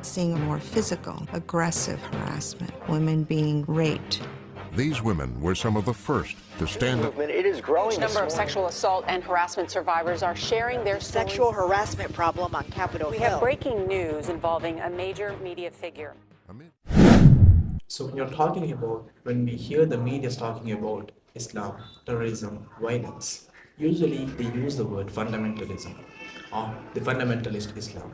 seeing more physical, aggressive harassment, women being raped. These women were some of the first to stand up. It is growing. A number of sexual assault and harassment survivors are sharing their stories. Sexual harassment problem on Capitol Hill. We have breaking news involving a major media figure. So when we hear the media talking about Islam, terrorism, violence, usually they use the word fundamentalism or the fundamentalist Islam.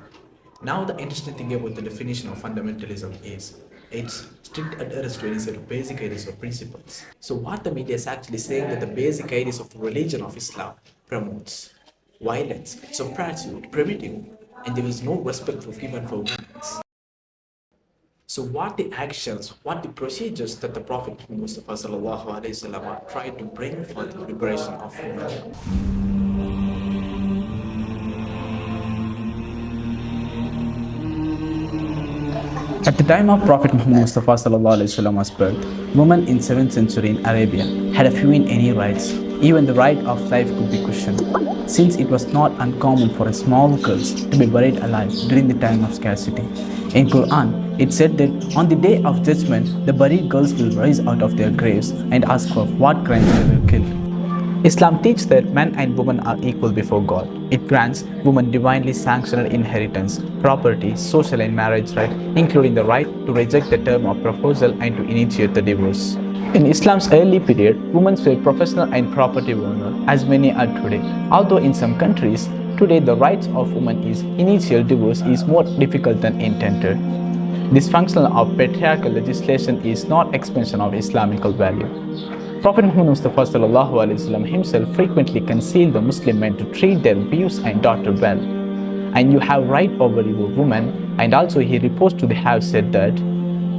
Now the interesting thing about the definition of fundamentalism is it's strict adherence to any set of basic ideas or principles. So what the media is actually saying that the basic ideas of the religion of Islam promotes violence, suppressive, primitive, and there is no respect for given for women. So what the actions, what the procedures that the Prophet Mustafa sallallahu alaihi wasallam are trying to bring for the liberation of women. At the time of Prophet Muhammad Mustafa sallallahu alaihi wasallam's birth, women in 7th century in Arabia had a few in any rights. Even the right of life could be questioned, since it was not uncommon for a small girls to be buried alive during the time of scarcity. In Quran, it said that on the day of judgment, the buried girls will rise out of their graves and ask for what crimes they were killed. Islam teaches that men and women are equal before God. It grants women divinely sanctioned inheritance, property, social and marriage right, including the right to reject the term of proposal and to initiate the divorce. In Islam's early period, women were professional and property owners, as many are today. Although in some countries, today the rights of women is initial divorce is more difficult than intended. Dysfunction of patriarchal legislation is not expansion of Islamical value. Prophet Muhammad Mustafa sallallahu alaihi wasallam himself frequently concealed the Muslim men to treat their wives and daughters well. And you have right over your woman, and also he reports to have said that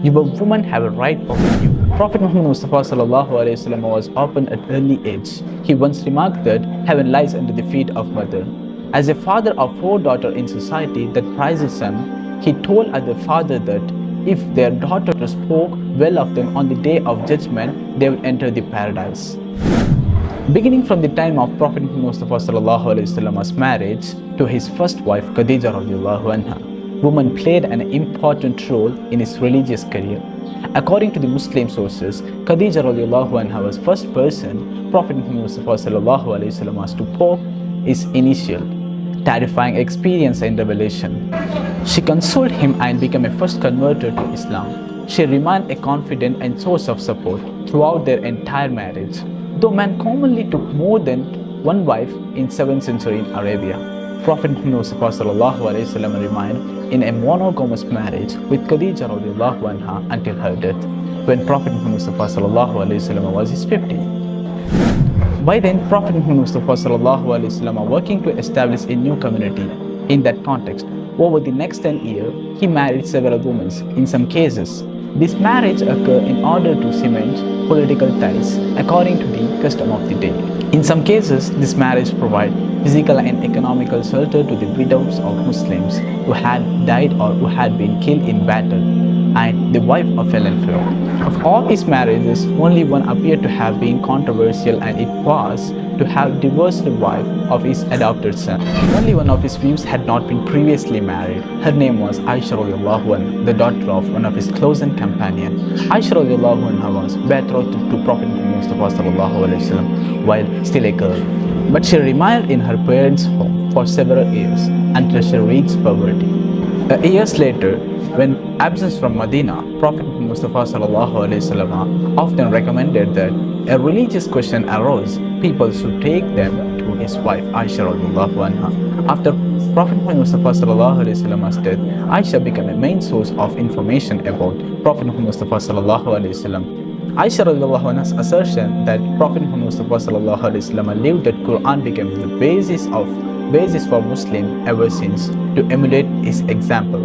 your woman have a right over you. Prophet Muhammad Mustafa sallallahu alaihi wasallam was open at early age. He once remarked that heaven lies under the feet of mother. As a father of 4 daughters in society that prizes him, he told other father that if their daughter spoke well of them on the day of judgment, they would enter the paradise. Beginning from the time of Prophet Muhammad Mustafa sallallahu alaihi wasallam's marriage to his first wife Khadija radiallahu anha, women played an important role in his religious career. According to the Muslim sources, Khadija radiallahu anha was first person Prophet Muhammad Mustafa sallallahu alaihi wasallam was to poke his initial terrifying experience and revelation. She consoled him and became a first converter to Islam. She remained a confidant and source of support throughout their entire marriage. Though men commonly took more than one wife in 7th century in Arabia, Prophet Muhammad Mustafa sallallahu alaihi wasallam remained in a monogamous marriage with Khadija radiallahu anha until her death, when Prophet Muhammad Mustafa sallallahu alaihi wasallam was his 50. By then, Prophet Muhammad Mustafa sallallahu alaihi wasallam was working to establish a new community. In that context, over the next 10 years, he married several women. In some cases, this marriage occurred in order to cement political ties according to the custom of the day. In some cases, this marriage provided physical and economical shelter to the widows of Muslims who had died or who had been killed in battle and the wife of a fallen pharaoh. Of all his marriages, only one appeared to have been controversial, and it was to have divorced the wife of his adopted son. Only one of his wives had not been previously married. Her name was Aisha radiallahu anha, the daughter of one of his closest companions. Aisha radiallahu anha was betrothed to Prophet Muhammad Mustafa sallallahu alaihi wasallam while still a girl. But she remained in her parents' home for several years until she reached puberty. Years later, when absent from Medina, Prophet Mustafa sallallahu alaihi wasallam often recommended that a religious question arose, people should take them to his wife Aisha radiallahu anha. After Prophet Mustafa sallallahu alaihi wasallam's death, Aisha became a main source of information about Prophet Mustafa sallallahu alaihi wasallam. Aisha radiallahu anha's assertion that Prophet Mustafa sallallahu alaihi wasallam lived that Quran became the basis for Muslims ever since to emulate his example.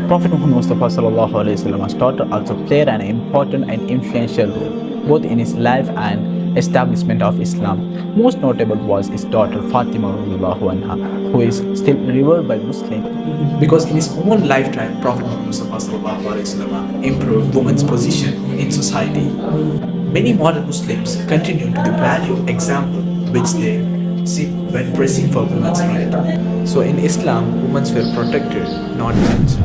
Prophet Muhammad Mustafa sallallahu alaihi wasallam's daughter also played an important and influential role both in his life and establishment of Islam. Most notable was his daughter Fatima radiallahu anha, who is still revered by Muslims because in his own lifetime, Prophet Muhammad Mustafa sallallahu alaihi wasallam improved women's position in society. Many modern Muslims continue to the value example which they see when pressing for women's rights. So in Islam, women were protected, not judged.